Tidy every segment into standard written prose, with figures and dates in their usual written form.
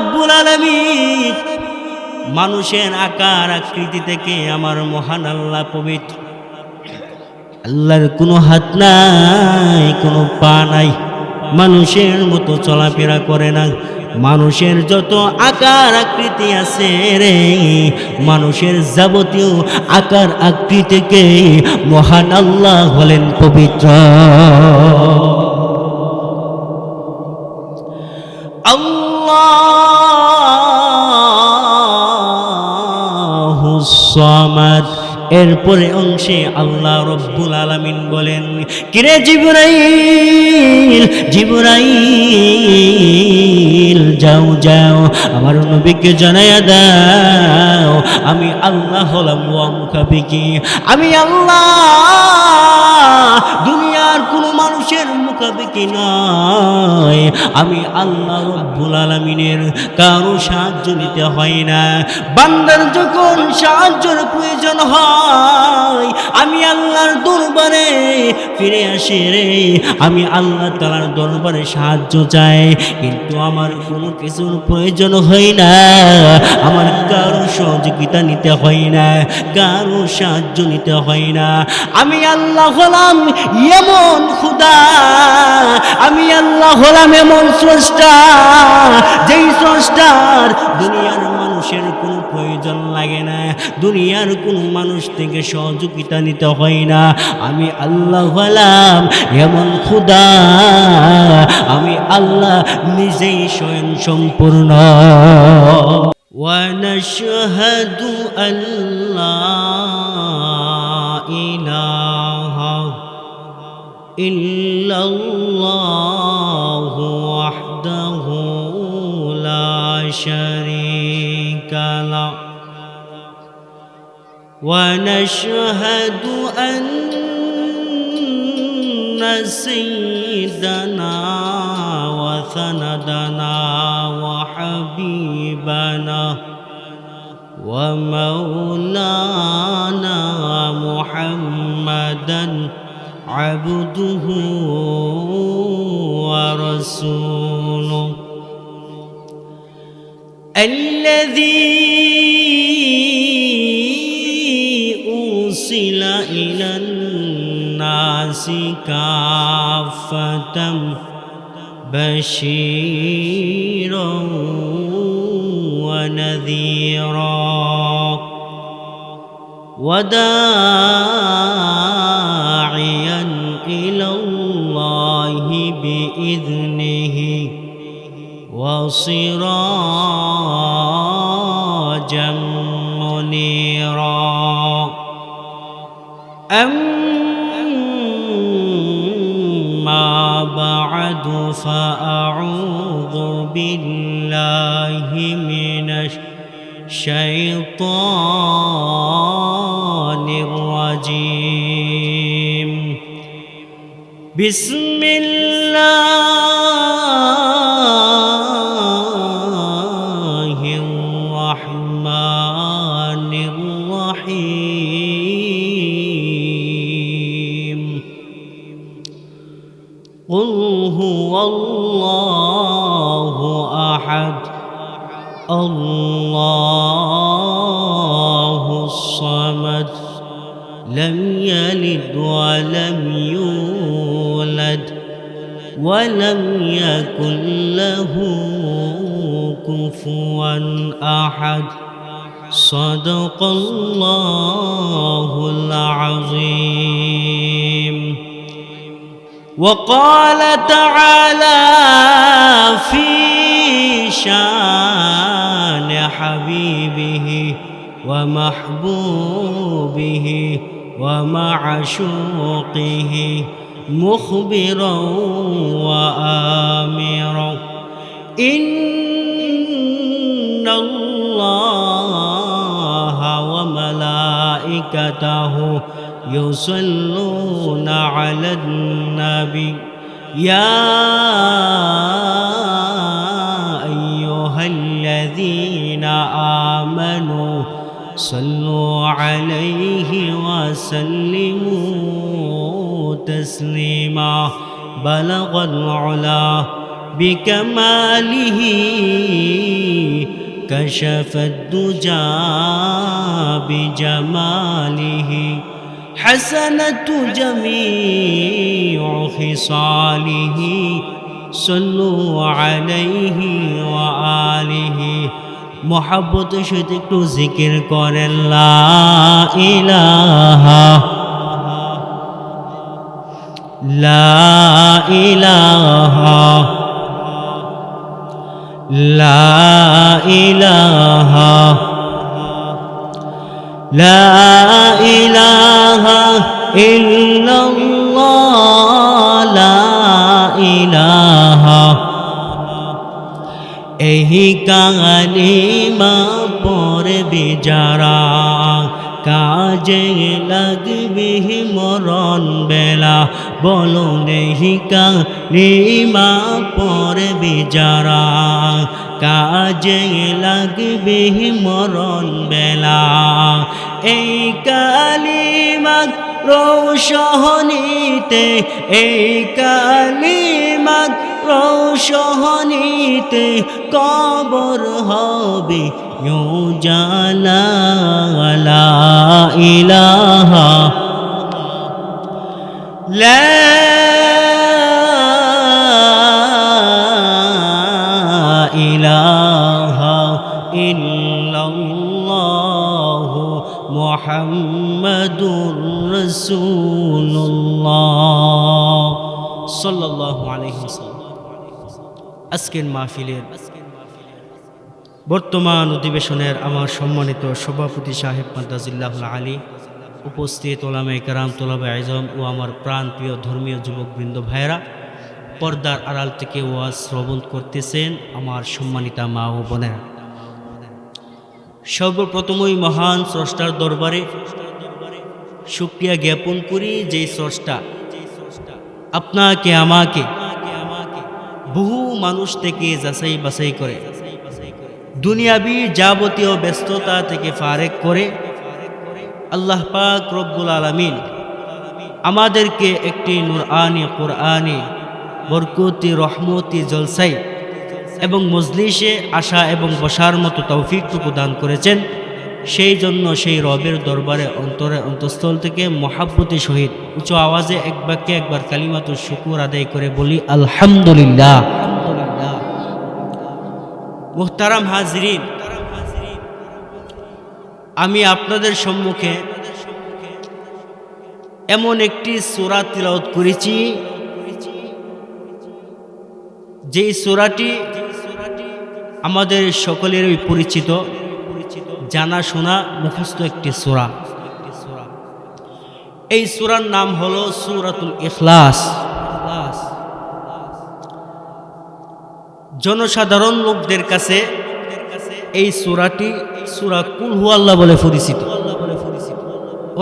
রব্বুল আলামিন মানুষের আকার আকৃতি থেকে আমার মহান আল্লাহ পবিত্র। আল্লাহর কোনো হাত নাই, কোনো পা নাই, মানুষের মতো চলাফেরা করে না। মানুষের যত আকার আকৃতি আছে রে, মানুষের যাবতীয় আকার আকৃতিকে মহান আল্লাহ হলেন পবিত্র। আল্লাহুস সামাদ। এরপরে অংশে আল্লাহ রব্বুল আলামিন বলেন, কিরে জিবরাইল, জিবরাইল যাও যাও আমার নবীকে জানায়া দাও আমি আল্লাহ হলাম ওয়া মুখাবিকি। আমি আল্লাহ দুনিয়ার কোনো মানুষের মুখাবিকি নয়। আমি আল্লাহ রব্বুল আলামিনের কারো সাহায্য নিতে হয় না। বান্দার যখন সাহায্যের প্রয়োজন হয় আমি আল্লাহর দরবারে ফিরে আসি রে, আমি আল্লাহ তাআলার দরবারে সাহায্য চাই। কিন্তু আমার কোনো কিছুর প্রয়োজন হয় না, আমার কারো সহযোগিতা নিতে হয় না, কারো সাহায্য নিতে হয় না। আমি আল্লাহ হলাম এমন খোদা, আমি আল্লাহ হলাম এমন স্রষ্টা, যেই স্রষ্টার দুনিয়ার মানুষের কোনো প্রয়োজন লাগে না, দুনিয়ার কোনো মানুষ থেকে সহযোগিতা নিতে হয় না। আমি আল্লাহ হলাম এমন খোদা, আমি আল্লাহ নিজেই স্বয়ং সম্পূর্ণ। ونشهد أن لا إله إلا الله وحده لا شريك له ونشهد أن سيدنا وسندنا وحبيبنا ومولانا محمدا عبده ورسوله الذي أرسل إلى الناس كافة بشيرا ونذيرا وداعيا إلى الله بإذنه وسراجا منيرا أما بعد فأعوذ بالله من الشيطان الرجيم بسم الله الرحمن الرحيم قل هو الله أحد الله الصمد لم يلد ولم يولد ولم يكن له كفوا أحد صدق الله العظيم. وقال تعالى في شان حبيبه ومحبوبه ومعشوقه مخبرا وآمرا إن الله وملائكته يصلون على النبي يا أيها الذين آمنوا صلوا عليه وسلموا تسليما بلغ العلا بكماله كشف الدجى بجماله حسنة جميع خصاله صلوا عليه وآله محبت সাথে একটু জিকির করেন লা ইলাহা লা ইলাহা লা ইলাহা লা ইলাহা ইল্লাল্লাহ লা ইলাহা এই কালিমা পড়বে যারা কাজে লাগবে মরণ বেলা বলো এই কালিমা পড়বে যারা কাজে লাগবে মরণ বেলা এই কালিমা রোশনীতে এই কালিমা রোশনীতে কবর হবে উজালা লা ইলাহা লা ইলাহা ইল্লাল্লাহ মুহাম্মাদুর রাসূলুল্লাহ সাল্লাল্লাহু আলাইহি ওয়াসাল্লাম। আজকের মাহফিলের বর্তমান অধিবেশনের আমার সম্মানিত সভাপতি সাহেব মাদ্দাজিল্লাহুল আলী, উপস্থিত ওলামায়ে কেরাম, তোলাবায়ে আযম ও আমার প্রাণপ্রিয় ধর্মীয় যুবকবৃন্দ ভাইয়েরা, পর্দার আড়াল থেকে ওয়াজ শ্রবণ করতেছেন আমার সম্মানিতা মা ও বোনেরা, সর্বপ্রথমই মহান স্রষ্টার দরবারে শুকরিয়া জ্ঞাপন করি যে স্রষ্টা আপনাকে আমাকে বহু মানুষ থেকে যাচাই বাছাই করে দুনিয়াবি যাবতীয় ব্যস্ততা থেকে ফারেক করে আল্লাহ পাক রব্বুল আলামিন আমাদেরকে একটি নূরানি কোরআনি বরকতি রহমতি জলসাই এবং মজলিসে আসা এবং বসার মতো তৌফিকটুকু দান করেছেন। সেই জন্য সেই রবের দরবারে অন্তরে অন্তঃস্থল থেকে মহাব্বতি সহিত উচ্চ আওয়াজে এক বাক্যে একবার কালিমাতুশ শুকুর আদায় করে বলি আলহামদুলিল্লাহ। মুহতারাম হাজরিন, আমি আপনাদের সম্মুখে এমন একটি সূরা তিলাওয়াত করেছি যেই সূরাটি আমাদের সকলেরই পরিচিত, জানাশোনা, মুখস্থ একটি সূরা। এই সূরার নাম হলো সূরাতুল ইখলাস। জনসাধারণ লোকদের কাছে এই সূরাটি সূরা কুল হুয়াল্লাহ বলে পরিচিত।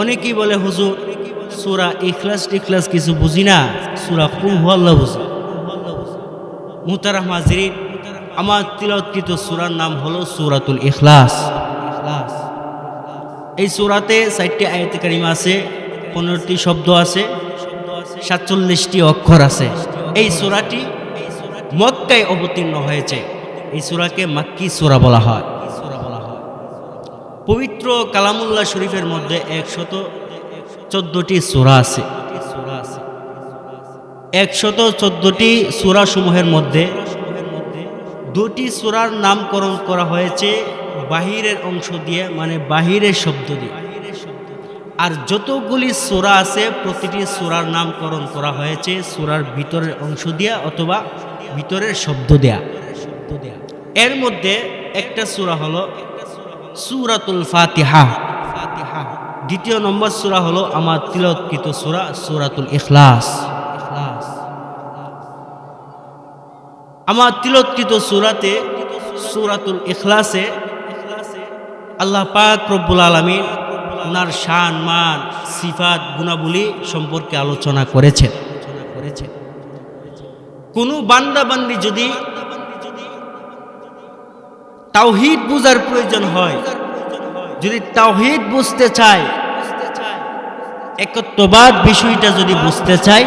অনেকেই বলে হুজুর সূরা ইখলাস টিখলাস কিছু বুঝি না, সূরা কুল হুয়াল্লাহ বুঝি। মুহতারাম হাজিরিন, আমার তিলাওয়াতকৃত সূরার নাম হলো সূরাতুল ইখলাস। এই সূরাতে 4টি আয়াতে কারিমা আছে, 15টি শব্দ আছে, 47টি অক্ষর আছে। এই সূরাটি মক্কায় অবতীর্ণ হয়েছে। এই সূরাকে মাক্কি সূরা বলা হয়। পবিত্র কালামুল্লাহ শরীফের মধ্যে 114টি সূরা আছে। 114টি সূরা সমূহের মধ্যে 2টি সূরার নামকরণ করা হয়েছে বাহিরের অংশ দিয়ে, মানে বাহিরের শব্দ দিয়ে। আর যতগুলি সূরা আছে প্রতিটি সূরার নামকরণ করা হয়েছে সূরার ভিতরের অংশ দিয়া অথবা ভিতরের শব্দ দেয়া। এর মধ্যে একটা সূরা হলো সূরাতুল ফাতিহা, দ্বিতীয় নম্বর সূরা হলো আমার তিলাওয়াতকৃত সূরা সূরাতুল ইখলাস। আমার তিলাওয়াতকৃত সূরাতে সূরাতুল ইখলাসে আল্লাহ পাক রব্বুল আলামিন ওনার শান, মান, সিফাত, গুণাবলী সম্পর্কে আলোচনা করেছেন। কোনো বান্দা বান্দি যদি তাওহীদ বুঝার প্রয়োজন হয়, যদি তাওহীদ বুঝতে চায়, একত্ববাদ বিষয়টা যদি বুঝতে চায়,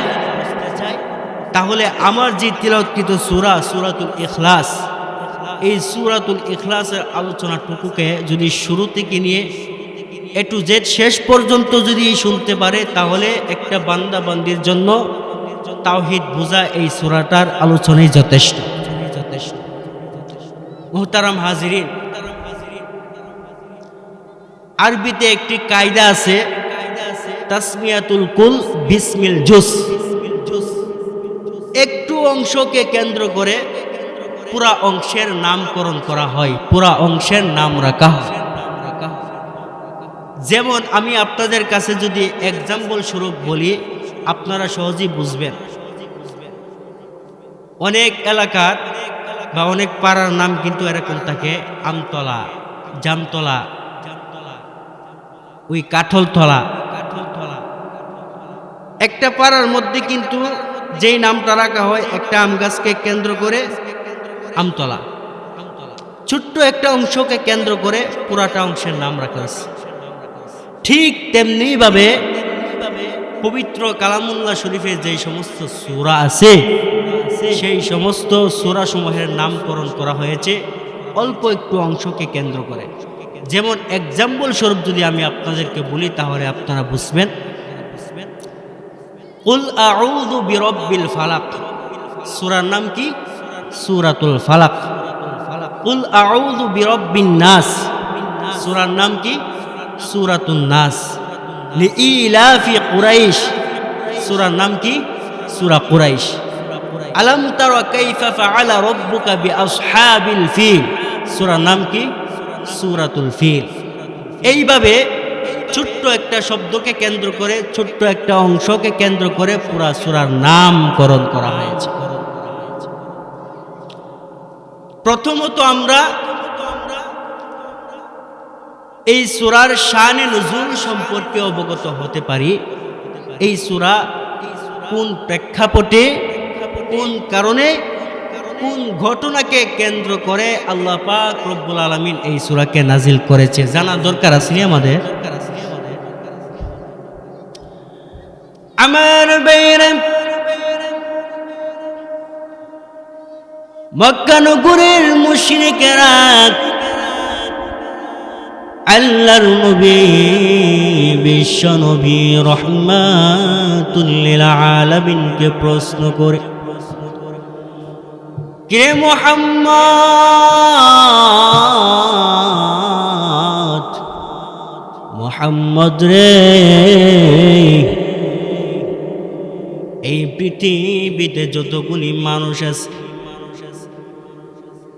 তাহলে আমার যে তিলাওয়াতকৃত সূরা সূরাতুল ইখলাস, এই সূরাতুল ইখলাসের আলোচনাটুকুকে যদি শুরু থেকে নিয়ে এ টু জেড শেষ পর্যন্ত যদি শুনতে পারে, তাহলে একটা বান্দা বান্দির জন্য তাওহীদ বোঝা এই সূরাটার আলোচনাই যথেষ্ট। মুহতারাম হাজিরিন, আরবিতে একটি কায়দা আছে, তাসমিয়াতুল কুল বিসমিল জুস। একটু অংশকে কেন্দ্র করে পুরা অংশের নামকরণ করা হয়, পুরা অংশের নাম রাখা হয়। যেমন আমি আপনাদের কাছে যদি এক্সাম্পল স্বরূপ বলি, আপনারা সহজেই বুঝবেন। অনেক এলাকার বা অনেক পাড়ার নাম কিন্তু এরকম থাকে, আমতলা, জামতলা, ওই কাঠলতলা। একটা পাড়ার মধ্যে কিন্তু যেই নামটা রাখা হয় একটা আম গাছকে কেন্দ্র করে আমতলা, ছোট্ট একটা অংশকে কেন্দ্র করে পুরাটা অংশের নাম রাখা হয়েছে। ঠিক তেমনি ভাবে পবিত্র কালামুল্লাহ শরীফের যে সমস্ত সূরা আছে, সেই সমস্ত সূরা সমূহের নামকরণ করা হয়েছে অল্প একটু অংশকে কেন্দ্র করে। যেমন এক্সাম্পল স্বরূপ যদি আমি আপনাদেরকে বলি, তাহলে আপনারা বুঝবেন। কুল আউযু বিরাব্বিল ফালাক, সূরার নাম কি? সূরাতুল ফালাক। কুল আউযু বিরাব্বিন নাস, সূরার নাম কি? সূরাতুন নাস। লিইলাফি কুরাইশ, সূরার নাম কি? সূরা কুরাইশ। আলাম তারা কাইফা ফাআলা রাব্বুকা বিআসহাবিল ফিল, সূরার নাম কি? সূরাতুল ফিল। এইভাবে ছোট্ট একটা শব্দকে কেন্দ্র করে, ছোট্ট একটা অংশকে কেন্দ্র করে পুরা সূরার নামকরণ করা হয়েছে। প্রথমত আমরা এই সূরার শানে নুজুল সম্পর্কে অবগত হতে পারি। এই সূরা কোন প্রেক্ষাপটে, কোন কারণে, কোন ঘটনাকে কেন্দ্র করে আল্লাহ পাক রব্বুল আলামিন এই সূরাকে নাজিল করেছে, জানা দরকার আছে আমাদের। আমার বাইরে মক্কা নগরীর মুশরিকেরা আল্লাহর নবী, বিশ্ব নবী রহমাতুল লিল আলামিনকে প্রশ্ন করে, কে মুহাম্মদ, মুহাম্মদ রে, এই পৃথিবীতে যতগুলি মানুষ আছে,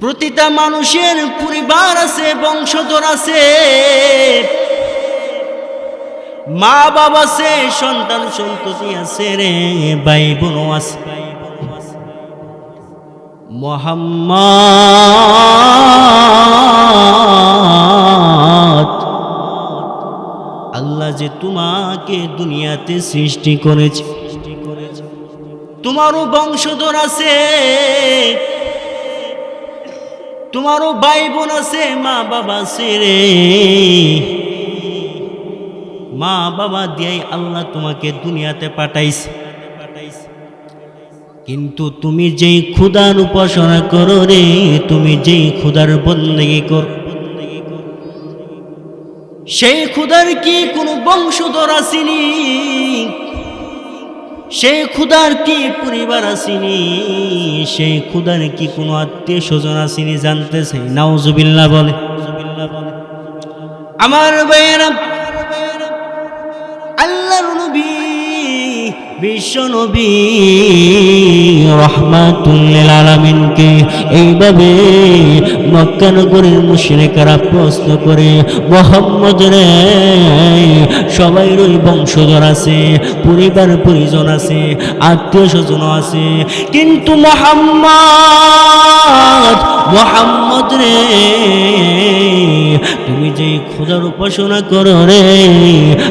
প্রতিটা মানুষের পরিবার আছে, বংশধর আছে, মা বাবা আছে, সন্তান সন্ততি আছে রে, ভাই বোন আছে। মুহাম্মদ, আল্লাহ যে তোমাকে দুনিয়াতে সৃষ্টি করেছে, তোমারও বংশধর আছে, তোমারও ভাই বোন আছে, মা বাবা আছে রে। মা বাবা দিয়েই আল্লাহ তোমাকে দুনিয়াতে পাঠাইছে। কিন্তু তুমি যেই খোদার উপাসনা করো রে, তুমি যেই খোদার বন্দেগী করো, সেই খোদার কি কোনো বংশধর আসেনি? সেই খোদার কি পরিবার আসেনি? সেই খোদার কি কোনো আত্মীয় স্বজন আসেনি? জানতে চাই। নাউজুবিল্লাহ বলে। আমার ভাইয়েরা, আল্লাহর নবী, বিশ্ব নবী রহমাতুল লিল আলামিনকে এইভাবে মক্কা নগরীর মুশরিকরা প্রশ্ন করে, মুহাম্মদ রে, সবাইরই বংশধর আছে, পরিবার পরিজন আছে, আত্মীয় স্বজন আছে, কিন্তু মুহাম্মদ রে, তুমি যেই খোদার উপাসনা করো রে,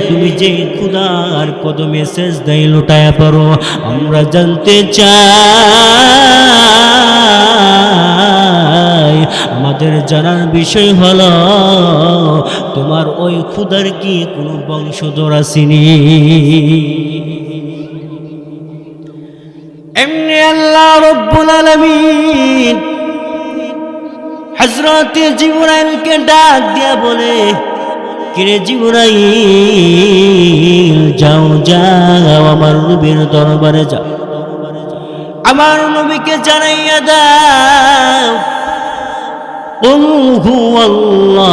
তুমি যেই খোদার কদমে সেজদায় লুটায়া পড়ো, আমরা জানতে চাই, আমাদের জানার বিষয় হলো তোমার ওই খোদার কি কোনো বংশধর আসেনি? এমনি আল্লাহ রব্বুল আলামিন হযরত জিবরাইলকে ডাক দিয়া বলে, কিরে জিবরাইল, যাও যাও আমার নবীর দরবারে যাও, আমার নবীকে জানাইয়া দাও, কুল হুয়াল্লাহু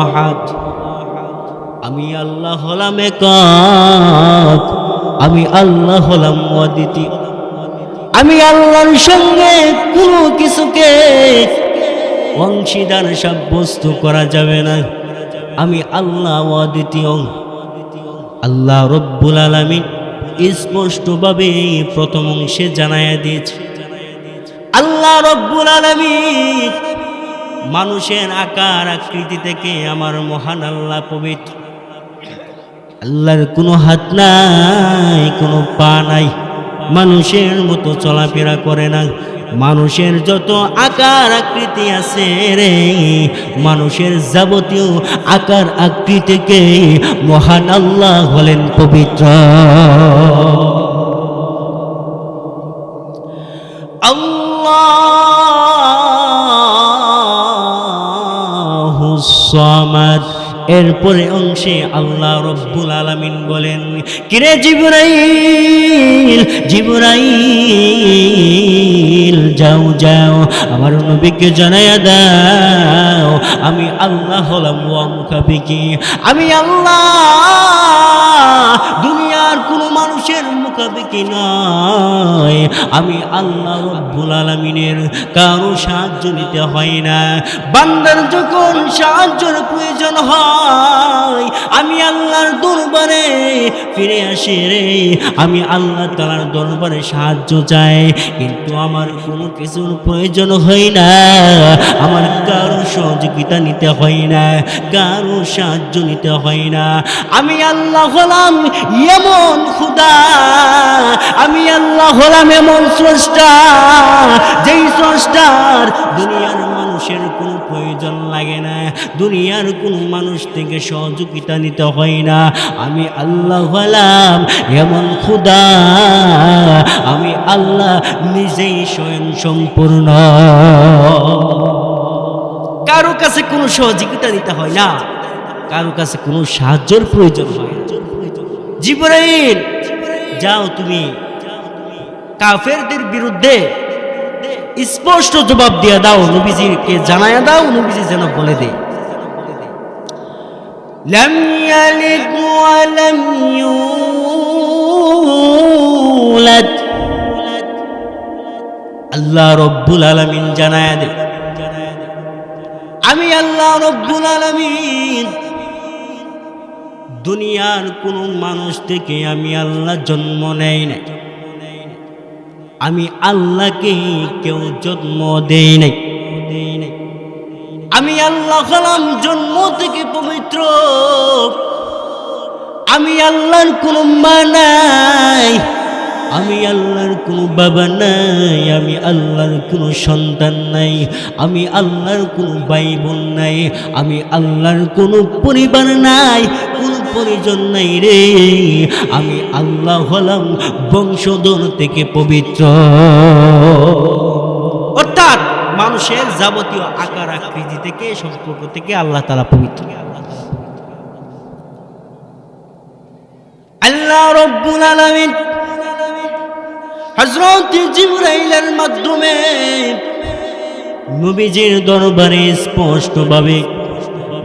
আহাদ, আমি আল্লাহ হলাম একক, আমি আল্লাহ হলাম অদ্বিতীয়, আমি আল্লাহর সঙ্গে কোনো কিছুকে অংশীদার সাব্যস্ত করা যাবে না, আমি আল্লাহ অদ্বিতীয়। আল্লাহ রব্বুল আলামিন স্পষ্টভাবে প্রথম অংশে জানায়া দিয়েছে, আল্লাহ রব্বুল আলামিন মানুষের আকার আকৃতি থেকে আমার মহান আল্লাহ পবিত্র। আল্লাহর কোনো হাত নাই, কোনো পা নাই, মানুষের মতো চলাফেরা করে না। মানুষের যত আকার আকৃতি আছে রে, মানুষের যাবতীয় আকার আকৃতিকে মহান আল্লাহ হলেন পবিত্র। আল্লাহুস সামাদ। এরপরে অংশে আল্লাহ রব্বুল আলামিন বলেন, কিরে জিবরাইল, জিবরাইল, যাও যাও আমার নবীকে জানাইয়া দাও, আমি আল্লাহ হলাম ওয়া মুখাফিকি, আমি আল্লাহ দুনিয়ার কোনো মানুষের মুখাফিকি নয়, আমি আল্লাহ রব্বুল আলামিনের কারো সাহায্য নিতে হয় না। বান্দার যখন সাহায্যের প্রয়োজন হয়, আমি আল্লাহর দরবারে ফিরে আসি রে, আমি আল্লাহ তাআলার দরবারে সাহায্য চাই, কিন্তু আমার কোনো কিছুর প্রয়োজন হয় না, আমার কারো সহযোগিতা নিতে হয় না, কারো সাহায্য নিতে হয় না। আমি আল্লাহ হলাম এমন খোদা, আমি আল্লাহ হলাম এমন স্রষ্টা, যেই স্রষ্টার দুনিয়ার মানুষের কোনো প্রয়োজন লাগে না, দুনিয়ার কোনো মানুষ থেকে সহযোগিতা নিতে হয় না। আমি আল্লাহ হলাম এমন খোদা, আমি আল্লাহ নিজেই স্বয়ং সম্পূর্ণ, কারো কাছে কোনো সহযোগিতা নিতে হয় না, কারো কাছে কোনো সাহায্যের প্রয়োজন হয় না। জিবরাইল, যাও তুমি কাফেরদের বিরুদ্ধে স্পষ্ট জবাব দিয়ে দাও, নবীজিকে জানায়া দাও, নবীজি যেন বলে দেয়, লাম ইয়ালিদ ওয়া লাম ইউলাদ। আল্লাহ রব্বুল আলামিন জানায়া দেয়, আমি আল্লাহ রব্বুল আলামিন দুনিয়ার কোন মানুষ থেকে আমি আল্লাহ জন্ম নেই নাই, আমি আল্লাহকে কেউ জন্ম দেই নাই, আমি আল্লাহ হলাম জন্ম থেকে পবিত্র, আমি আল্লাহর কোনো মা নাই, আমি আল্লাহর কোনো বাবা নাই, আমি আল্লাহর কোনো সন্তান নাই, আমি আল্লাহর কোনো ভাই বোন নাই, আমি আল্লাহর কোনো পরিবার নাই, কোনো পরিজন নাই রে, আমি আল্লাহ হলাম বংশধর থেকে পবিত্র। অর্থাৎ মানুষের যাবতীয় আকার আকৃতি থেকে, সম্পর্ক থেকে আল্লাহ তাআলা পবিত্র। আল্লাহ রব্বুল আলামিন হযরত জিবরাইলের মাধ্যমে নবীজির দরবারে স্পষ্টভাবে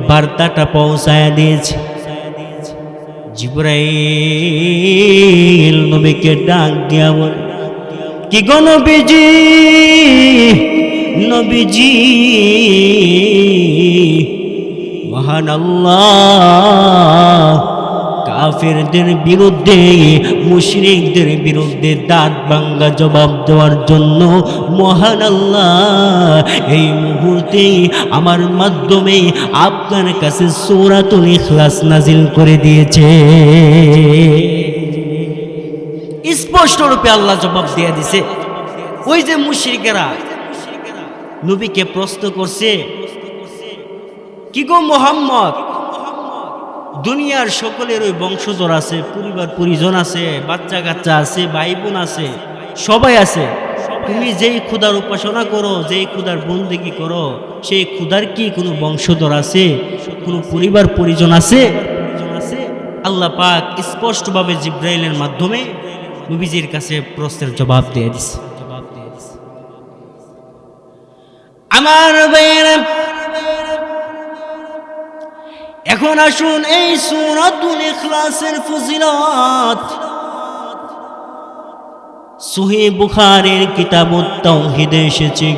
বার্তাটা পৌঁছায়া দিয়েছে। জিবরাইল নবীকে ডাক দিয়া বলে, কি গো নবীজি, নবীজি, মহান আল্লাহ কাফেরদের বিরুদ্ধে, মুশরিকদের বিরুদ্ধে দাঁত ভাঙ্গা জবাব দেওয়ার জন্য মহান আল্লাহ এই মুহূর্তে আমার মাধ্যমে আপনার কাছে সূরাতুল ইখলাস নাজিল করে দিয়েছে। স্পষ্ট রূপে আল্লাহ জবাব দিয়ে দিছে। ওই যে মুশরিকেরা নবীকে প্রশ্ন করছে, কি গো মুহাম্মদ, দুনিয়ার সকলের ওই বংশধর আছে, পরিবার পরিজন আছে, বাচ্চা কাচ্চা আছে, ভাই বোন আছে, সবাই আছে, তুমি যেই খোদার উপাসনা করো, যেই খোদার বন্দেগী করো, সেই খোদার কি কোনো বংশধর আছে, কোনো পরিবার পরিজন আছে? আল্লাহ পাক স্পষ্টভাবে জিব্রাইলের মাধ্যমে নবীজির কাছে প্রশ্নের জবাব দিয়ে দিছে। আমার ভাইয়েরা, এখন আসুন এই সূরাতুল ইখলাসের ফজিলত সহিহ বুখারীর কিতাবুত তাওহীদে এসেছে।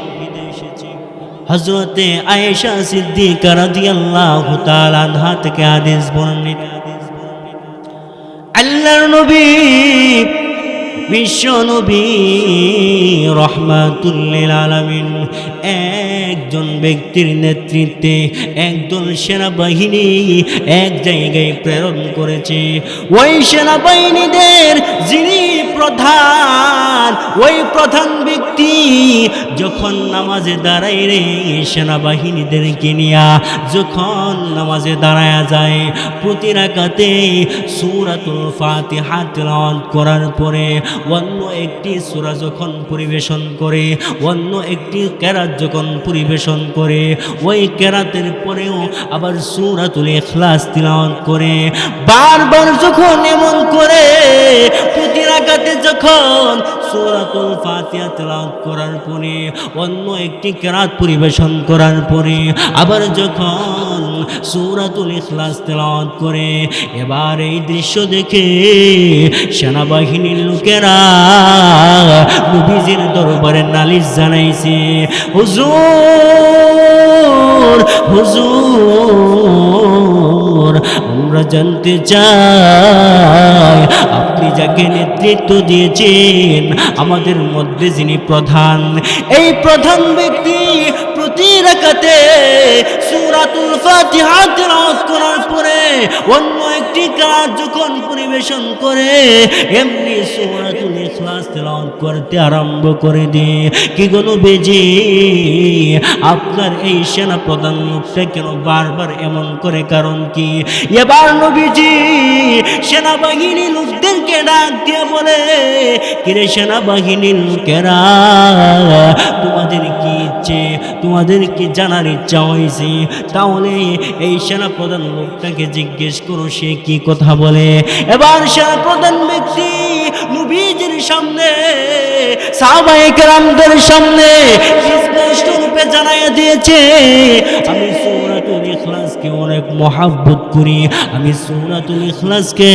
হযরতে আয়েশা সিদ্দিকা রাদিয়াল্লাহু তাআলা আনহা থেকে হাদিস বর্ণিত, আল্লাহর নবী বিশ্ব নবী রহমাতুল লিল আলামিন একজন ব্যক্তির নেতৃত্বে একদল সেনাবাহিনী এক জায়গায় প্রেরণ করেছে। ওই সেনাবাহিনীদের যিনি প্রধান, ওই প্রধান ব্যক্তি যখন নামাজে দাঁড়ায় রে, সেনাবাহিনীদেরকে নিয়া যখন নামাজে দাঁড়ায়া যায়, প্রতি রাকাতে সূরাতুল ফাতিহা তিলাওয়াত করার পরে অন্য একটি সূরা যখন পরিবেশন করে, অন্য একটি কেরাত যখন পরিবেশন করে, ওই কেরাতের পরেও আবার সূরাতুল ইখলাস তিলাওয়াত করে। বারবার যখন এমন করে, প্রতি রাকাতে যখন সূরাতুল ফাতিহা তিলাওয়াত করার পরে, অন্য একটি কেরাত পরিবেশন করার পরে আবার যখন সূরাতুল ইখলাস তিলাওয়াত করে, এবার এই দৃশ্য দেখে সেনাবাহিনীর লোকেরা নবীজির দরবারে নালিশ জানাইছে, হুজুর হুজুর, আমরা জানতে চাই আপনি যাকে নেতৃত্ব দিয়েছেন, আমাদের মধ্যে যিনি প্রধান, এই প্রধান ব্যক্তি প্রতি রাকাতে সূরাতুল ফাতিহা তিলাওয়াত করার পরে অন্য একটি কাজ যখন পরিবেশন করে, এমনি সূরাতুল ইখলাস তিলাওয়াত করতে আরম্ভ করে দেয়। কি গো নবীজি, আপনার এই সেনা প্রধান লোকটা কেন বারবার এমন করে, কারণ কি? এবার নবীজি সেনাবাহিনী লোকদেরকে ডাক দিয়ে বলে, কিরে সেনাবাহিনীর লোকেরা, তোমাদের কি ইচ্ছে, তোমাদের কি জানার ইচ্ছা হয়েছে? তাহলে এই সেনা প্রধান লোকটাকে জিজ্ঞেস করো সে কি কথা বলে। এবার সেনা প্রধান ব্যক্তি নবীজির সামনে, সাহাবায়ে কেরামদের সামনে স্পষ্ট রূপে জানাইয়া দিয়েছে, আমি সূরাতুল ইখলাসকে অনেক মহব্বত করি, আমি সূরাতুল ইখলাসকে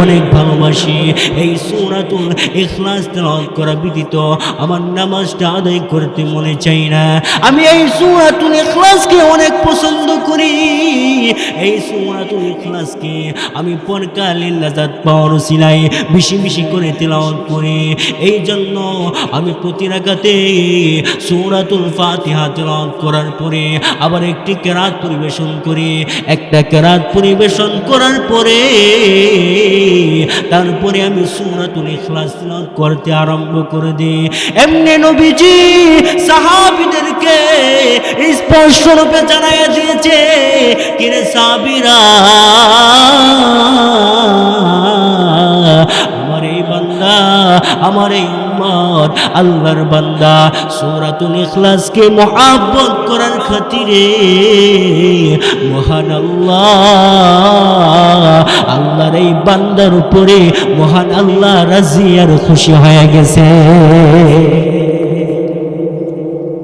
অনেক ভালোবাসি। এই সূরাতুল ইখলাস তেলাওয়াত করা ব্যতীত আমার নামাজটা আদায় করতে মনে চাই না। আমি এই সূরাতুল ইখলাসকে অনেক পছন্দ করি। এই সূরাতুল ইখলাসকে আমি পরকালীন নাজাত পাওয়ার উসিলায় বেশি বেশি করে তেলাওয়াত করি। এই জন্য আমি প্রতি রাকাতে সূরাতুল ফাতিহা তেলাওয়াত করার পরে আবার একটি কেরাত পরিবেশন করি। একটা কেরাত পরিবেশন করার পরে তারপরে আমি সূরাতুল ইখলাস তেলাওয়াত করতে আরম্ভ করে দিই। এমনি নবীজি সাহাবীদেরকে স্পষ্ট রূপে জানাইয়া দিয়েছে, কিরে সাহাবীরা, আমার এই বান্দা, আমার এই উম্মত আল্লাহর বান্দা সূরাতুল ইখলাসকে মহব্বত করার খাতিরে মহান আল্লাহ, আল্লাহর এই বান্দার উপরে মহান আল্লাহ রাজি আর খুশি হয়ে গেছে।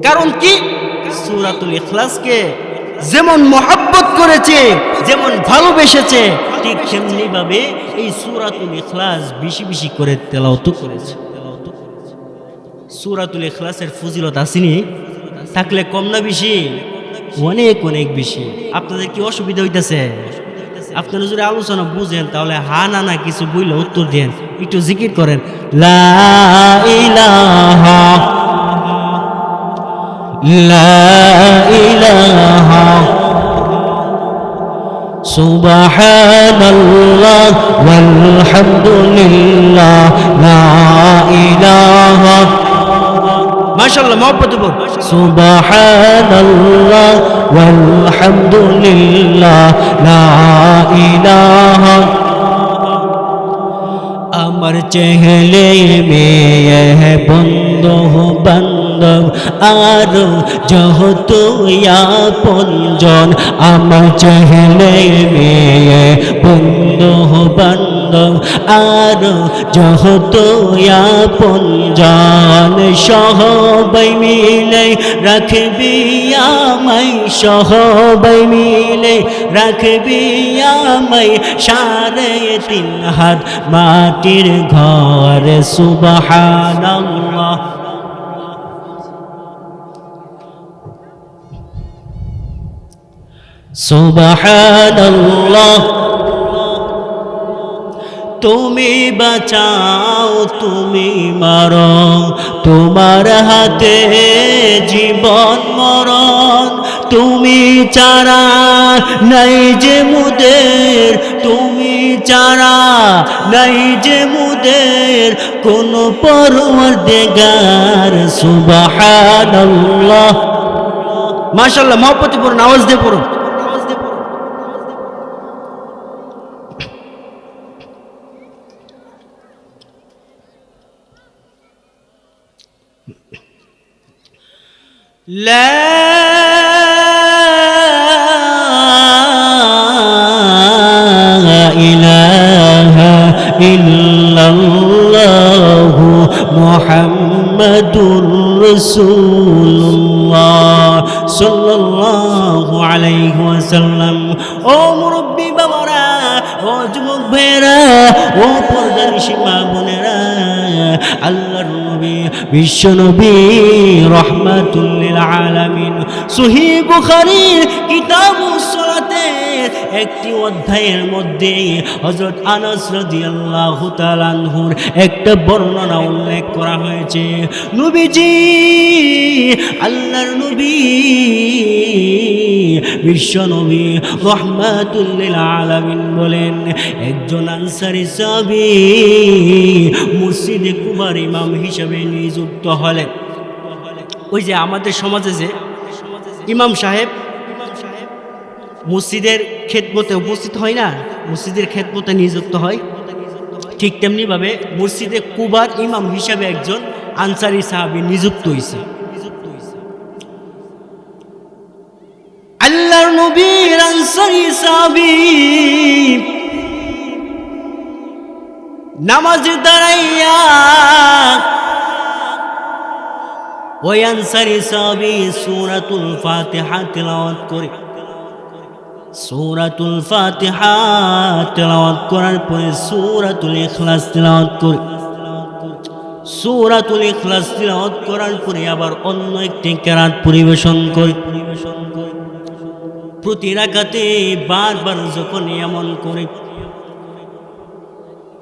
কারণ কি? সূরাতুল ইখলাসকে যেমন মহব্বত করেছে, যেমন ভালোবেসেছে, ঠিক তেমনি ভাবে এই সূরাতুল ইখলাস বেশি বেশি করে তেলাওয়াত করেছে। সূরাতুল ইখলাসের ফজিলত আসেনি, থাকলে কম না বেশি? অনেক অনেক বেশি। আপনাদের কি অসুবিধা হইতেছে? আপনারা যদি আলোচনা বুঝেন তাহলে হা না না কিছু বইলে উত্তর দেন, একটু জিকির করেন, লা ইলাহা লা ইলাহা সুবহানাল্লাহ ওয়ালহামদুলিল্লাহ লা ইলাহা, মাশাআল্লাহ, মহব্বত বল, সুবহানাল্লাহ ওয়ালহামদুলিল্লাহ লা ইলাহা। আমার চেহলে মেয়ে বন্ধু বান্ধব আর যত আপনজন, আমার চেহলে মেয়ে বন্ধু বান্ধব আর যত আপনজন, সবাই মিলে রাখবি আমায়, সবাই মিলে রাখবি আমায়, সাড়ে 3 হাত মাটির ঘর। সুবহানাল্লাহ। সুবহানাল্লাহ। তুমি বাঁচাও তুমি মারো, তোমার হাতে জীবন মরণ, তুমি চারা নাই যে মুদের, তুমি চারা নাই যে মুদের কোন পরওয়ারদিগার। সুবহানাল্লাহ। মাশাআল্লাহ, মহব্বতে পড়ুন, আওয়াজ দিয়ে পড়ুন। لا إله إلا الله محمد رسول الله صلى الله عليه وسلم। ও মুরব্বী বাবারা, ও যুবক ভাইরা, ও পর্দানিশী মা বোনেরা, আল্লাহর নবী বিশ্ব নবী রাহমাতুল লিল আলামিন সহিহ বুখারীর কিতাবুস সালাতের একটি অধ্যায়ের মধ্যে হযরত আনাস রাদিয়াল্লাহু তাআলা আনহুর একটা বর্ণনা উল্লেখ করা হয়েছে। নবীজি, আল্লাহর নবী বিশ্ব নবী রাহমাতুল লিল আলামিন বলেন, একজন আনসারী সাহাবী মসজিদে কুবার ইমাম হিসেবে নিযুক্ত হলেন। ওই যে আমাদের সমাজে যে ইমাম সাহেব মসজিদের খেদমতে উপস্থিত হয় না, মসজিদের খেদমতে নিযুক্ত হয়, ঠিক তেমনি ভাবে মসজিদে কুবার ইমাম হিসেবে একজন আনসারী সাহাবী নিযুক্ত হয়েছে। আল্লাহর নবীর আনসারী সাহাবী নামাজে দাঁড়াইয়া ওই আনসারী সাহাবী সূরাতুল ফাতিহা তিলাওয়াত করে, সূরাতুল ফাতিহা তিলাওয়াত করার পরে সূরাতুল ইখলাস তিলাওয়াত করে, সূরাতুল ইখলাস তিলাওয়াত করার পরে আবার অন্য একটি কিরাত পরিবেশন করে। প্রতি রাকাতে বারবার যখন এমন করে,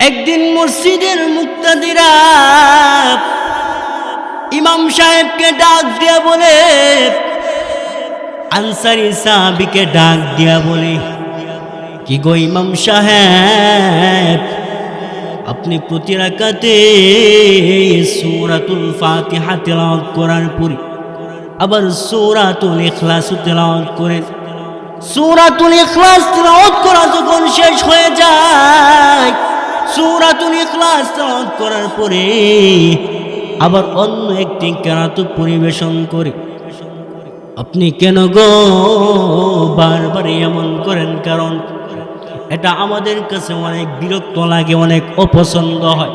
একদিন মসজিদের মুক্তাদিরা ইমাম সাহেবকে ডাক দিয়া বলে, আনসারী সাহাবীকে ডাক দিয়া বলে, কি গো ইমাম সাহেব, আপনি প্রতি রাকাতে সূরাতুল ফাতিহা তিলাওয়াত করার পরে আবার সূরাতুল ইখলাস তিলাওয়াত করেন। সূরাতুল ইখলাস তিলাওয়াত করা যখন শেষ হয়ে যায়, সূরাতুল ইখলাস তিলাওয়াত করার পরে আবার অন্য একটি কিরাত পরিবেশন করে। আপনি কেন গো বারবার এমন করেন? কারণ এটা আমাদের কাছে অনেক বিরক্ত লাগে, অনেক অপছন্দ হয়।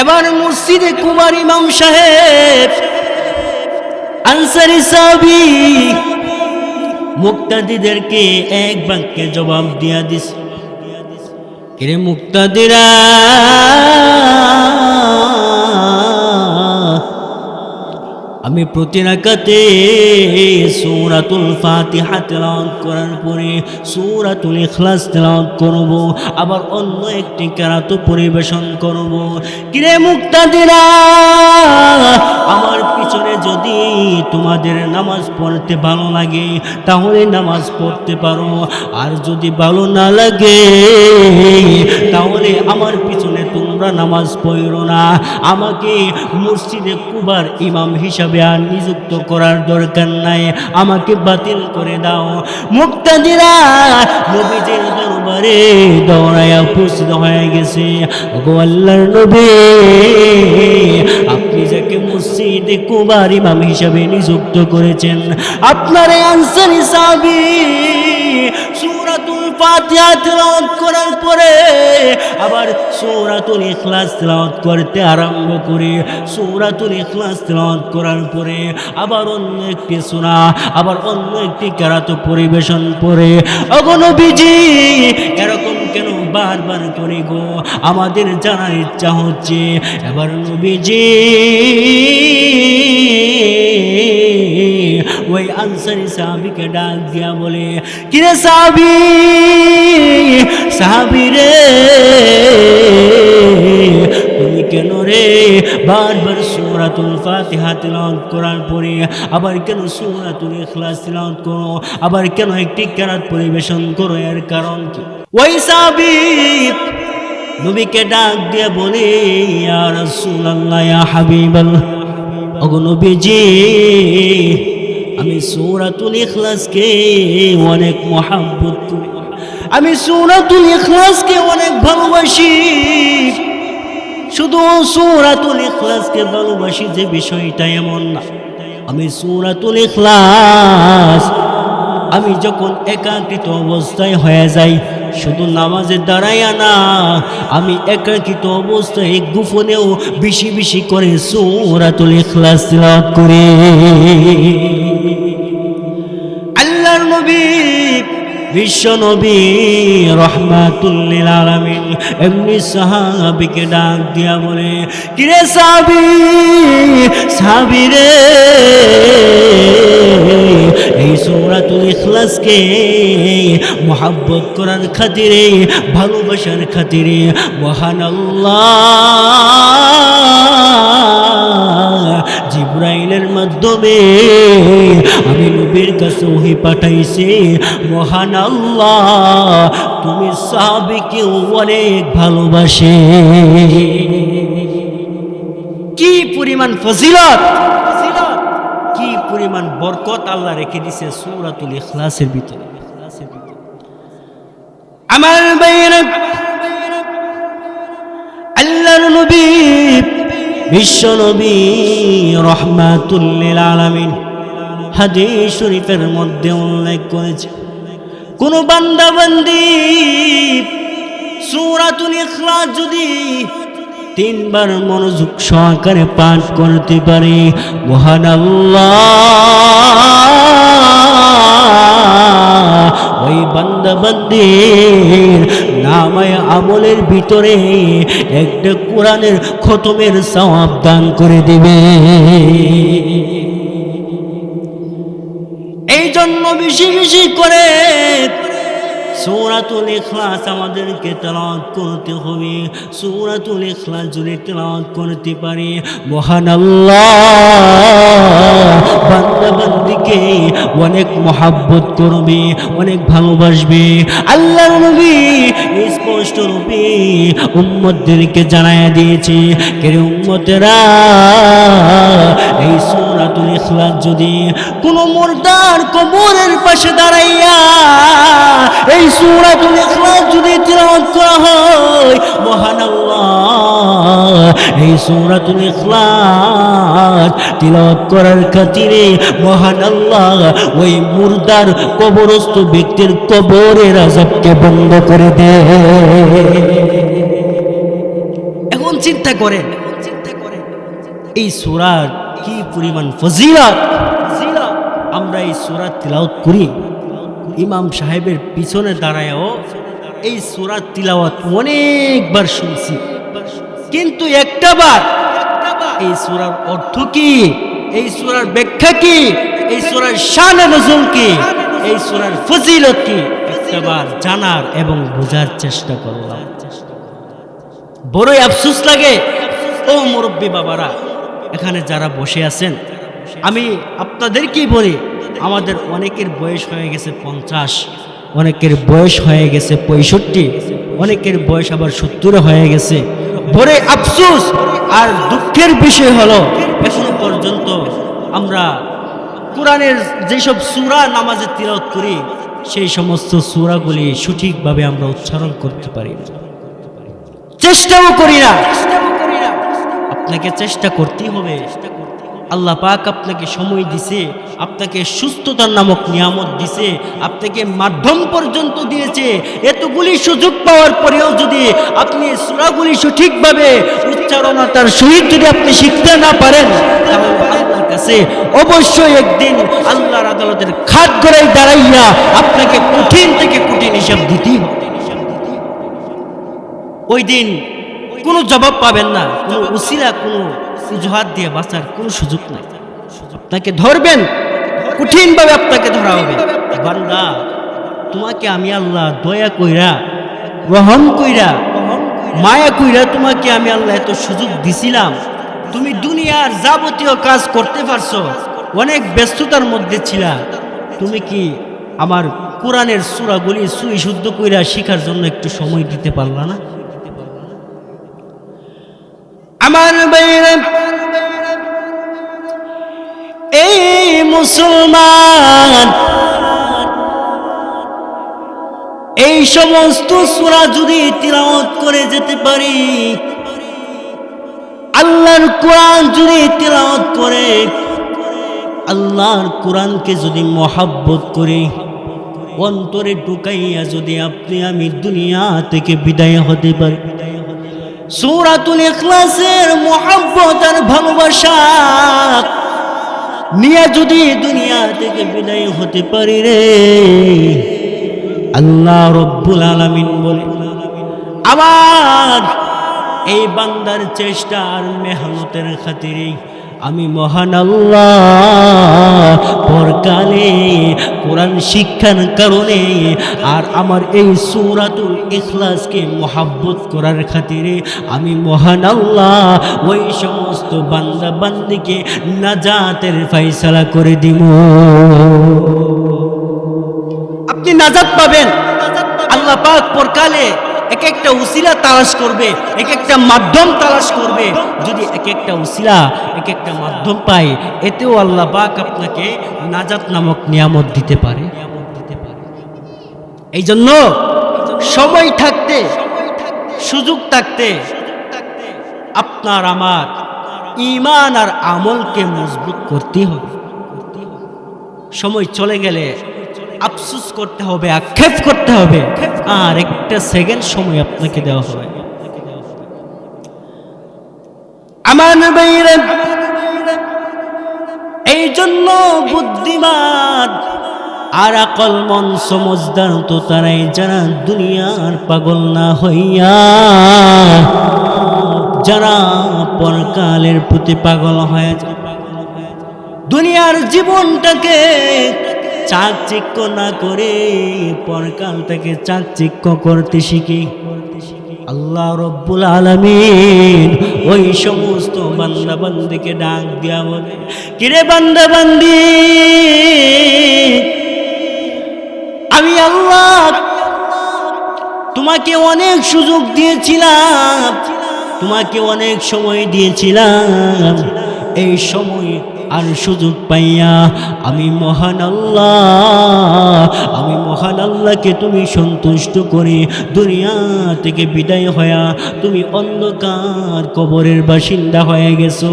এবার মসজিদে কুবার ইমাম সাহেব আনসারী সাহাবী মুক্তাদিদেরকে এক বাক্যে জবাব দিয়া দিছে, কিরে মুক্তাদিরা, আমি প্রতি রাকাতে সূরাতুল ফাতিহা তিলাওয়াত করার পরে সূরাতুল ইখলাস তিলাওয়াত করব, আবার অন্য একটি কিরাত পরিবেশন করব। কিরে মুক্তাদিরা, আমার পিছনে যদি তোমাদের নামাজ পড়তে ভালো লাগে তাহলে নামাজ পড়তে পারো, আর যদি ভালো না লাগে তাহলে আমার পিছনে তোমরা তোমরা নামাজ পড়ো না, আমাকে মসজিদে কুবার ইমাম হিসাবে আর নিযুক্ত করার দরকার নাই, আমাকে বাতিল করে দাও। মুক্তাদিরা নবীজির দরবারে দৌড়াইয়া উপস্থিত হয়ে গেছে। ওগো আল্লাহর নবী, আপনি যাকে মসজিদে কুবার ইমাম হিসাবে নিযুক্ত করেছেন, আপনার এই আনসারী সাহাবী সূরাতুল ফাতিহা তেলাওয়াত করার পরে আবার সূরাতুল ইখলাস তেলাওয়াত করতে আরম্ভ করে, সূরাতুল ইখলাস তেলাওয়াত করার পরে আবার অন্য একটি সূরা, আবার অন্য একটি কেরাত পরিবেশন করে। ওগো নবীজি, এরকম কেন বারবার করে গো? আমাদের জানার ইচ্ছা হচ্ছে। এবার নবীজি ওই আনসারী সাহাবীকে ডাক দিয়া বলে, কিরে সাহাবী, সাহাবী রে, তুমি কেন রে বারবার সূরাতুল ফাতিহা তিলাওয়াত করার পরে আবার কেন সূরাতুল ইখলাস তিলাওয়াত করো, আবার কেন একটি কেরাত পরিবেশন করো? এর কারণ কি? ওই সাহাবী নবীকে ডাক দিয়ে বলে, ইয়া রাসূলুল্লাহ, ইয়া হাবিবাল্লাহ, ওগো নবীজি, আমি সূরাতুল ইখলাসকে অনেক মহব্বত করি, আমি সূরাতুল ইখলাসকে অনেক ভালোবাসি। শুধু সূরাতুল ইখলাসকে ভালোবাসি যে বিষয়টা এমন না। আমি সূরাতুল ইখলাস আমি যখন একাকিত অবস্থায় হয়ে যাই, শুধু নামাজে দাঁড়াইয়া না, আমি একাকিত অবস্থায় গোপনেও বেশি বেশি করে সূরাতুল ইখলাস তিলাওয়াত করি। আল্লাহর নবী, বিশ্ব নবী রহমাতুল লিল আলামিন এমনি সাহাবীকে ডাক দিয়া বলে, কিরে সাহাবী, সাহাবী রে, এই সূরাতুল ইখলাসকে মুহাব্বত করার খাতিরে, ভালোবাসার খাতিরে মহান আল্লাহ জিবরাইলের মাধ্যমে আমি নবীর কাছে ওহী পাঠাইছি। মহান আল্লাহ তুমি সাহাবীকে অনেক ভালোবাসে। কি পরিমাণ ফজিলত, কি পরিমাণ বরকত আল্লাহ রেখে দিছে সূরাতুল ইখলাসের ভিতরে। আমার ভাইয়েরা, আল্লাহর নবী বিশ্ব নবী রহমাতুল লিল আলামিন হাদিস শরীফের মধ্যে উল্লেখ করেছে, কোন বান্দা বান্দি সূরাতুল ইখলাস যদি 3 বার মনোযোগ সহকারে পাঠ করতে পারে, মহান আল্লাহ ওই বান্দা বান্দির নামায়ে আমলের ভিতরে একটা কোরআনের খতমের সওয়াব দান করে দিবে। এই জন্য বেশি বেশি করে সূরাতুল ইখলাস আমাদেরকে তেলাওয়াত করতে হবে। সূরাতুল ইখলাস যদি তেলাওয়াত করতে পারি, মহান আল্লাহ বান্দা বান্দিকে অনেক মহব্বত করবে, অনেক ভালোবাসবে। আল্লাহর নবী স্পষ্ট রূপে উম্মতদেরকে জানায়া দিয়েছে, কে উম্মতেরা, এই সূরাতুল ইখলাস যদি কোনো মুর্দার কবরের পাশে দাঁড়াইয়া এই সূরাতুল ইখলাস যদি তিলাওয়াত করা হয়, মহান আল্লাহ এই সূরাতুল ইখলাস তিলাওয়াত করার খাতিরে মহান আল্লাহ ওই মুর্দার কবরস্থ ব্যক্তির কবরের আযাবকে বন্ধ করে দেয়। এখন চিন্তা করেন এই সূরার কি পরিমাণ ফজিলত। আমরা এই সূরা তিলাওয়াত করি, ইমাম সাহেবের পিছনে দাঁড়ায়ও এই সূরা তিলাওয়াত অনেকবার শুনছি, কিন্তু একটা বার এই সূরার অর্থ কি, এই সূরার ব্যাখ্যা কি, এই সূরার শান নজুল কি, এই সূরার ফজিলত কি, একটাবার জানার এবং বোঝার চেষ্টা করলাম। বড়ই আফসোস লাগে ও মুরব্বী বাবারা, এখানে যারা বসে আছেন, আমি আপনাদেরকেই বলি, আমাদের অনেকের বয়স হয়ে গেছে 50, অনেকের বয়স হয়ে গেছে 65, অনেকের বয়স আবার 70 হয়ে গেছে। বড় আফসোস আর দুঃখের বিষয় হলো এখনো পর্যন্ত আমরা কোরআনের যেসব সূরা নামাজে তিলাওয়াত করি সেই সমস্ত সূরাগুলি সঠিকভাবে আমরা উচ্চারণ করতে পারি না, চেষ্টাও করি না। আপনাকে চেষ্টা করতেই হবে। আল্লাহ পাক আপনাকে সময় দিছে, আপনাকে সুস্থতার নামক নিয়ামত দিছে, আপনাকে মাধ্যম পর্যন্ত দিয়েছে। এতগুলি সুযোগ পাওয়ার পরেও যদি আপনি সূরাগুলি সঠিকভাবে উচ্চারণতার সহিত যদি আপনি শিখতে না পারেন, তাহলে আল্লাহর কাছে অবশ্যই একদিন আল্লাহর আদালতের খাট গড়াই দাঁড়াইয়া আপনাকে কঠিন থেকে কঠিন হিসাব দিতেই হবে। ওই দিন কোনো জবাব পাবেন না, কোনো উসিলা, কোনো অজুহাত দিয়ে বাঁচার কোনো সুযোগ নাই। আপনাকে ধরবেন, কঠিনভাবে আপনাকে ধরা হবে। বান্দা, তোমাকে আমি আল্লাহ দয়া কইরা, রহম কইরা, মায়া কইরা তোমাকে আমি আল্লাহ এত সুযোগ দিছিলাম। তুমি দুনিয়ার যাবতীয় কাজ করতে পারছো, অনেক ব্যস্ততার মধ্যে ছিলা। তুমি কি আমার কোরআনের সূরাগুলি সুই শুদ্ধ কইরা শিখার জন্য একটু সময় দিতে পারলা না? আমার বাইরে এই মুসলমান, এই সমস্ত সূরা যদি তিলাওয়াত করে যেতে পারি, আল্লাহর কোরআন যদি তিলাওয়াত করে, আল্লাহর কোরআনকে যদি মহব্বত করে অন্তরে ঢুকাইয়া যদি আপনি আমি দুনিয়া থেকে বিদায় হতে পারি, সূরাতুল ইখলাসের মহব্বত আর ভালোবাসা নিয়ে যদি দুনিয়া থেকে বিদায় হতে পারি রে, আল্লাহ রব্বুল আলামিন বলে আমার এই বান্দার চেষ্টা আর মেহনতের খাতিরে আমি মহান আল্লাহ পরকালে কোরআন শিক্ষার কারণে আর আমার এই সূরাতুল ইখলাসকে মহব্বত করার খাতিরে আমি মহান আল্লাহ ওই সমস্ত বান্দা বান্দিকে নাজাতের ফয়সালা করে দিব। আপনি নাজাত পাবেন। আল্লাহ পাক পরকালে এক একটা উসিলা তালাশ করবে, এক একটা মাধ্যম তালাশ করবে। যদি এক একটা উসিলা, এক একটা মাধ্যম পায়, এতেও আল্লাহ পাক আপনাকে নাজাত নামক নিয়ামত দিতে পারে। এই জন্য সময় থাকতে, সুযোগ থাকতে আপনার আমার ঈমান আর আমলকে মজবুত করতে হবে। সময় চলে গেলে আফসোস করতে হবে, আক্ষেপ করতে হবে, আর একটা সেকেন্ড সময় আপনাকে দেওয়া হবে। আমার বাইরে এই জন্য বুদ্ধিমান আর আকল মন সমজদার তো তারাই যারা দুনিয়ার পাগল না হইয়া, যারা পরকালের প্রতি পাগল হয়ে যায়, দুনিয়ার জীবনটাকে চাকচিক্য না করে পরকালটাকে চাকচিক্য করতে শিখি। আল্লাহ রব্বুল আলামিন ওই সমস্ত বান্দা বান্দিকে ডাক দিয়া বলে, কিরে বান্দা বান্দি, আমি আল্লাহ তোমাকে অনেক সুযোগ দিয়েছিলাম, তোমাকে অনেক সময় দিয়েছিলাম। এই সময় আর সুযোগ পাইয়া আমি মহান আল্লাহকে তুমি সন্তুষ্ট করে দুনিয়া থেকে বিদায় হয়া তুমি অন্ধকার কবরের বাসিন্দা হয়ে গেছো।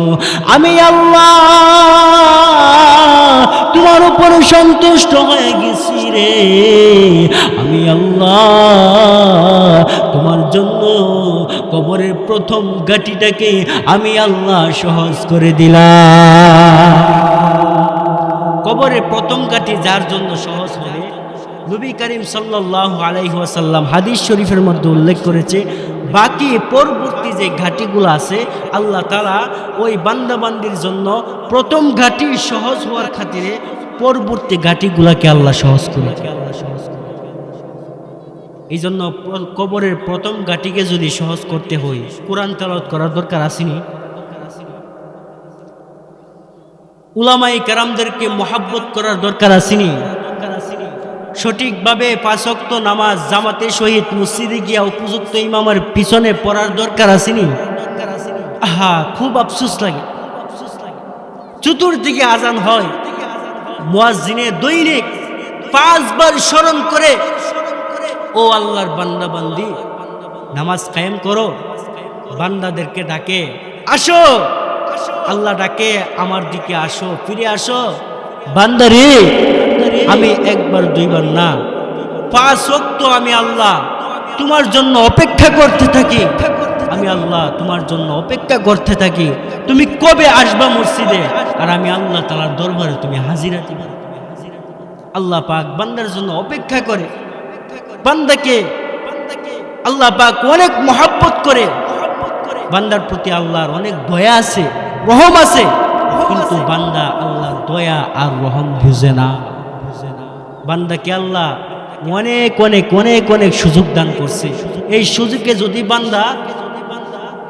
আমি আল্লাহ তোমার উপর সন্তুষ্ট হয়ে গেছি রে। আমি আল্লাহ তোমার জন্য কবরের প্রথম গাটিটাকে আমি আল্লাহ সহজ করে দিলাম। কবরের প্রথম গাটি যার জন্য সহজ হবে, নবী করিম সাল্লাল্লাহু আলাইহি ওয়াসাল্লাম হাদিস শরীফের মধ্যে উল্লেখ করেছে, বাকি পরবর্তী যে ঘাটিগুলো আছে আল্লাহ তাআলা ওই বান্দাবান্দির জন্য প্রথম ঘাটি সহজ হওয়ার খাতিরে পরবর্তী ঘাটিগুলোকে আল্লাহ সহজ করেছে। এই জন্য কবরের প্রথম ঘাটিকে যদি সহজ করতে হয়, কোরআন তেলাওয়াত করার দরকার আসেনি? উলামায়ে কেরামদেরকে মহব্বত করার দরকার আসেনি? সঠিকভাবে 5 ওয়াক্ত নামাজ জামাতের সহিত মসজিদে গিয়া উপযুক্ত ইমামের পিছনে পড়ার দরকার আসেনি? আহা, খুব আফসোস লাগে। চতুর্দিকে আজান হয়, মুয়াজ্জিনে দৈনিক 5 বার স্মরণ করে, ও আল্লাহর বান্দা বান্দি নামাজ কায়েম করো। বান্দাদেরকে ডাকে, আসো, আল্লাহ ডাকে, আমার দিকে আসো, ফিরে আসো। বান্দারে, আমি একবার দুইবার না, 5 ওয়াক্ত আমি আল্লাহ তোমার জন্য অপেক্ষা করতে থাকি। আমি আল্লাহ তোমার জন্য অপেক্ষা করতে থাকি, তুমি কবে আসবা মসজিদে, আর আমি আল্লাহ তাআলার দরবারে তুমি হাজিরা দিবা। আল্লাহ পাক বান্দার জন্য অপেক্ষা করে। বান্দাকে আল্লাহ পাক অনেক মহব্বত করে। বান্দার প্রতি আল্লাহর অনেক দয়া আছে, রহম আছে, কিন্তু বান্দা আল্লাহর দয়া আর রহম বুঝে না। বান্দাকে আল্লাহ অনেক অনেক অনেক অনেক সুযোগ দান করছে। এই সুযোগে যদি বান্দা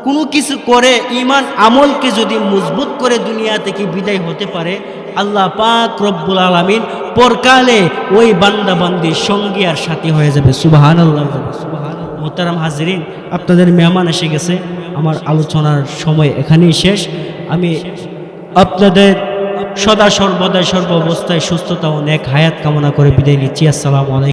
কোনো কিছু করে, ঈমান আমলকে যদি মজবুত করে দুনিয়া থেকে বিদায় হতে পারে, আল্লাহ পাক রব্বুল আলামিন পরকালে ওই বান্দা বান্দির সঙ্গী আর সাথী হয়ে যাবে। সুবহানাল্লাহ। মোহতারাম হাজিরিন, আপনাদের মেহমান এসে গেছে, আমার আলোচনার সময় এখানেই শেষ। আমি আপনাদের সদা সর্বদাই সর্ব অবস্থায় সুস্থতা ও নেক হায়াত কামনা করে বিদায় নিচ্ছি। আসসালামু আলাইকুম।